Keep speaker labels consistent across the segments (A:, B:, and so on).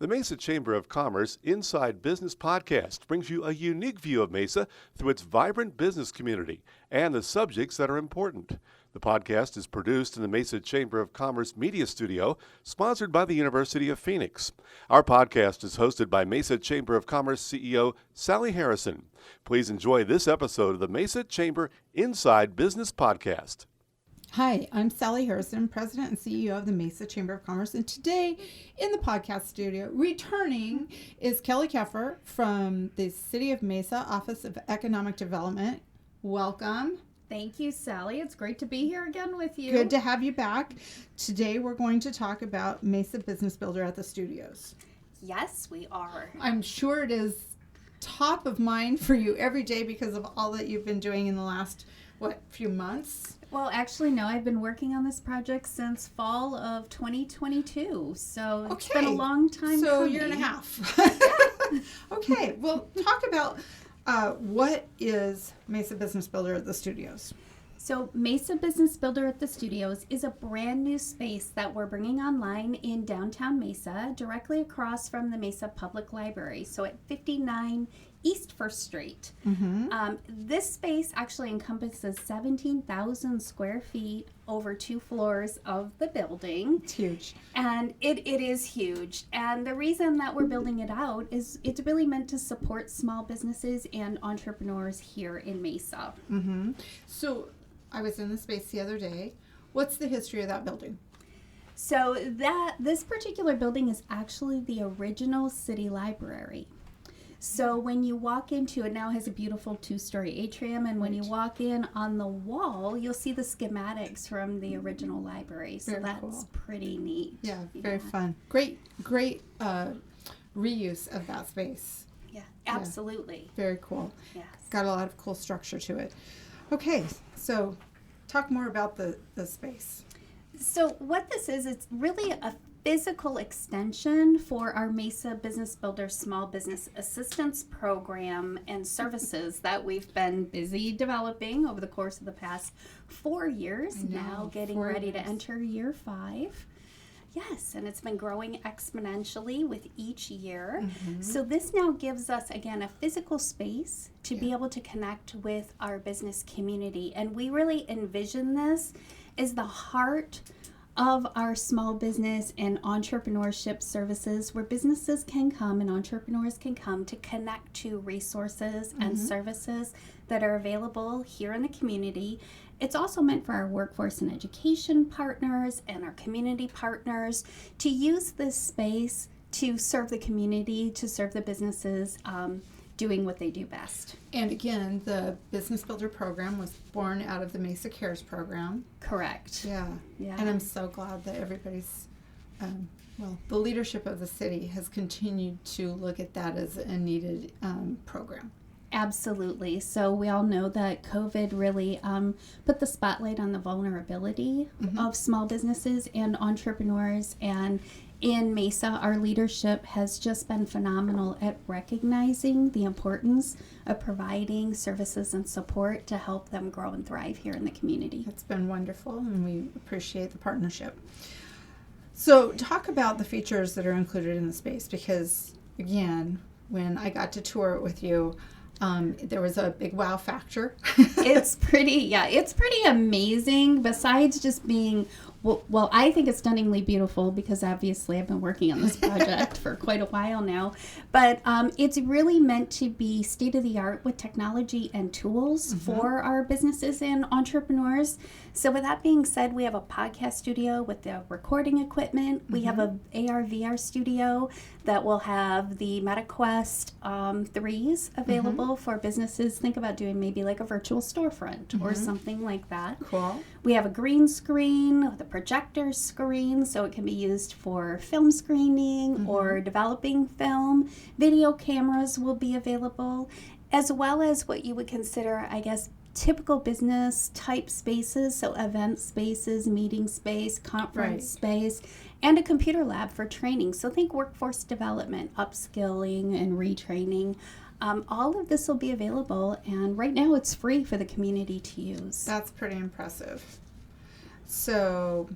A: The Mesa Chamber of Commerce Inside Business Podcast brings you a unique view of Mesa through its vibrant business community and the subjects that are important. The podcast is produced in the Mesa Chamber of Commerce Media Studio, sponsored by the University of Phoenix. Our podcast is hosted by Mesa Chamber of Commerce CEO Sally Harrison. Please enjoy this episode of the Mesa Chamber Inside Business Podcast.
B: Hi, I'm Sally Harrison, President and CEO of the Mesa Chamber of Commerce, and today in the podcast studio, returning is Kelley Keffer from the City of Mesa Office of Economic Development. Welcome.
C: Thank you, Sally. It's great to be here again with you.
B: Good to have you back. Today we're going to talk about Mesa Business Builder at the studios.
C: Yes, we are.
B: I'm sure it is top of mind for you every day because of all that you've been doing in the last, few months?
C: Well, actually, no. I've been working on this project since fall of 2022, so it's been a long time
B: So
C: coming.
B: a year and a half. Okay, well, talk about what is Mesa Business Builder at the studios?
C: So Mesa Business Builder at the Studios is a brand new space that we're bringing online in downtown Mesa, directly across from the Mesa Public Library, so at 59 East 1st Street.
B: Mm-hmm.
C: This space actually encompasses 17,000 square feet over 2 floors of the building.
B: It's huge.
C: And it is huge. And the reason that we're building it out is it's really meant to support small businesses and entrepreneurs here in Mesa.
B: Mm-hmm. So I was in the space the other day. What's the history of that building?
C: So this particular building is actually the original city library. So when you walk into it, now has a beautiful 2-story atrium, and when you walk in on the wall, you'll see the schematics from the original library. So
B: Very
C: that's
B: cool.
C: pretty neat.
B: Yeah, very fun. Great reuse of that space.
C: Yeah, absolutely.
B: Very cool.
C: Yes.
B: Got a lot of cool structure to it. Okay, so talk more about the space.
C: So what this is, it's really a physical extension for our Mesa Business Builder Small Business Assistance Program and services that we've been busy developing over the course of the past 4 years. Now getting ready to enter year 5. Yes, and it's been growing exponentially with each year.
B: Mm-hmm.
C: So this now gives us, again, a physical space to be able to connect with our business community. And we really envision this as the heart of our small business and entrepreneurship services, where businesses can come and entrepreneurs can come to connect to resources and services that are available here in the community. It's also meant for our workforce and education partners and our community partners to use this space to serve the community, to serve the businesses doing what they do best.
B: And again, the Business Builder program was born out of the Mesa Cares program.
C: Correct.
B: Yeah. And I'm so glad that everybody's, the leadership of the city has continued to look at that as a needed program.
C: Absolutely. So we all know that COVID really put the spotlight on the vulnerability of small businesses and entrepreneurs. And in Mesa, our leadership has just been phenomenal at recognizing the importance of providing services and support to help them grow and thrive here in the community.
B: It's been wonderful, and we appreciate the partnership. So talk about the features that are included in the space, because, again, when I got to tour it with you, there was a big wow factor.
C: It's pretty amazing. Besides just being, well, I think it's stunningly beautiful because obviously I've been working on this project for quite a while now. But it's really meant to be state-of-the-art with technology and tools for our businesses and entrepreneurs. So with that being said, we have a podcast studio with the recording equipment. We have a AR/VR studio that will have the MetaQuest 3s available for businesses. Think about doing maybe like a virtual storefront or something like that.
B: Cool.
C: We have a green screen with a projector screen, so it can be used for film screening or developing film. Video cameras will be available, as well as what you would consider, I guess, typical business type spaces, so event spaces, meeting space, conference space, and a computer lab for training. So think workforce development, upskilling and retraining. All of this will be available, and right now it's free for the community to use.
B: That's pretty impressive. So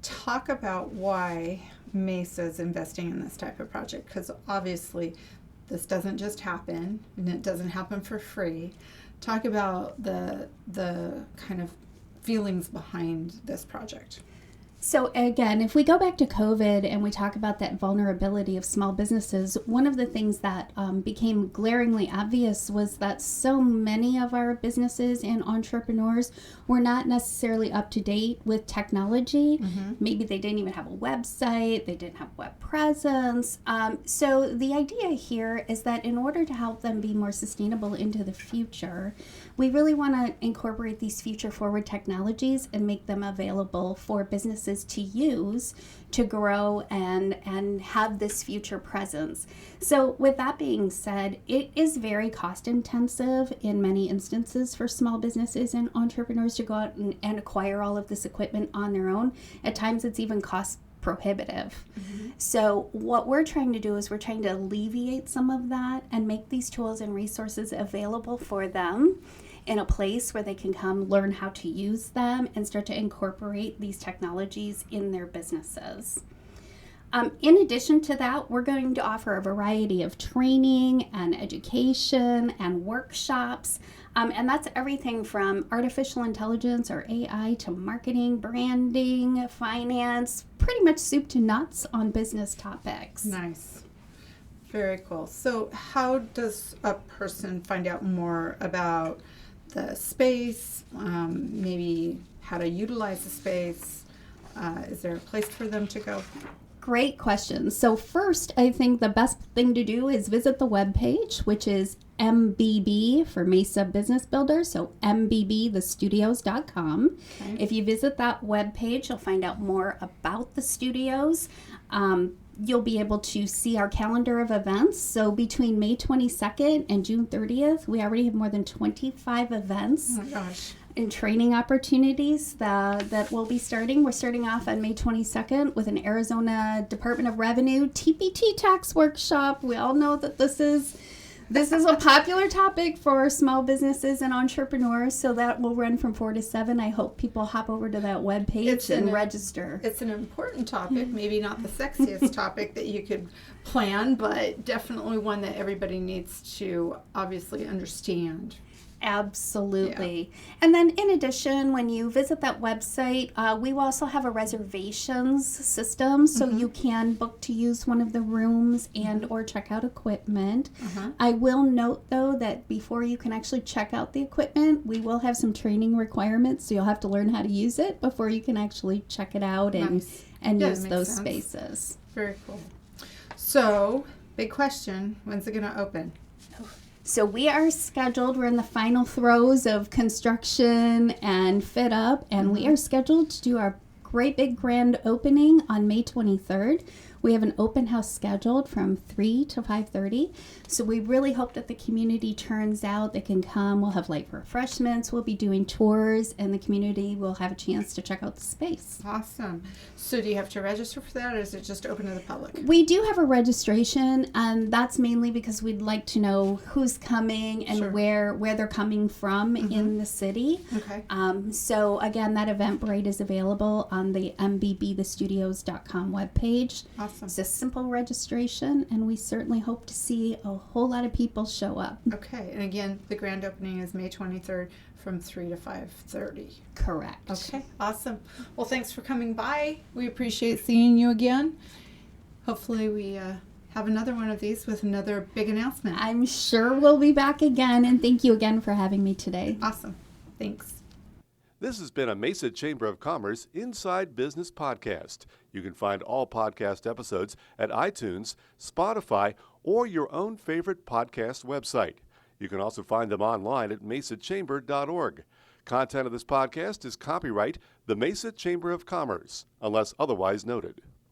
B: talk about why Mesa is investing in this type of project? Because obviously this doesn't just happen, and it doesn't happen for free. Talk about the kind of feelings behind this project.
C: So again, if we go back to COVID and we talk about that vulnerability of small businesses, one of the things that became glaringly obvious was that so many of our businesses and entrepreneurs were not necessarily up to date with technology. Maybe they didn't even have a website, they didn't have web presence. So the idea here is that in order to help them be more sustainable into the future, we really want to incorporate these future forward technologies and make them available for businesses to use to grow and have this future presence. So with that being said, it is very cost intensive in many instances for small businesses and entrepreneurs to go out and acquire all of this equipment on their own. At times it's even cost prohibitive. So what we're trying to do is we're trying to alleviate some of that and make these tools and resources available for them in a place where they can come learn how to use them and start to incorporate these technologies in their businesses. In addition to that, we're going to offer a variety of training and education and workshops. And that's everything from artificial intelligence or AI to marketing, branding, finance, pretty much soup to nuts on business topics.
B: Nice. Very cool. So how does a person find out more about the space, maybe how to utilize the space? Is there a place for them to go?
C: Great question. So first, I think the best thing to do is visit the webpage, which is MBB for Mesa Business Builder, so mbbthestudios.com.
B: Okay.
C: If you visit that webpage, you'll find out more about the studios. You'll be able to see our calendar of events. So between May 22nd and June 30th, we already have more than 25 events.
B: Oh my gosh.
C: And training opportunities that we'll be starting. We're starting off on May 22nd with an Arizona Department of Revenue TPT tax workshop. We all know that this is a popular topic for small businesses and entrepreneurs, so that will run from 4 to 7. I hope people hop over to that webpage and register.
B: It's an important topic, maybe not the sexiest topic that you could plan, but definitely one that everybody needs to obviously understand.
C: Absolutely. Yeah. And then in addition, when you visit that website, we will also have a reservations system, so you can book to use one of the rooms and or check out equipment. I will note, though, that before you can actually check out the equipment, we will have some training requirements, so you'll have to learn how to use it before you can actually check it out and use those spaces.
B: Very cool. So, big question, when's it going to open?
C: So we are scheduled, we're in the final throes of construction and fit up, and we are scheduled to do our great big grand opening on May 23rd. We have an open house scheduled from 3 to 5:30. So we really hope that the community turns out. They can come. We'll have light refreshments. We'll be doing tours, and the community will have a chance to check out the space.
B: Awesome. So do you have to register for that, or is it just open to the public?
C: We do have a registration, and that's mainly because we'd like to know who's coming and where they're coming from in the city.
B: Okay.
C: So again, that Eventbrite is available on the mbbthestudios.com webpage.
B: Awesome.
C: It's a simple registration, and we certainly hope to see a whole lot of people show up.
B: Okay, and again, the grand opening is May 23rd from 3 to 5:30.
C: Correct.
B: Okay, awesome. Well, thanks for coming by. We appreciate seeing you again. Hopefully we have another one of these with another big announcement.
C: I'm sure we'll be back again, and thank you again for having me today.
B: Awesome. Thanks.
A: This has been a Mesa Chamber of Commerce Inside Business podcast. You can find all podcast episodes at iTunes, Spotify, or your own favorite podcast website. You can also find them online at mesachamber.org. Content of this podcast is copyright the Mesa Chamber of Commerce, unless otherwise noted.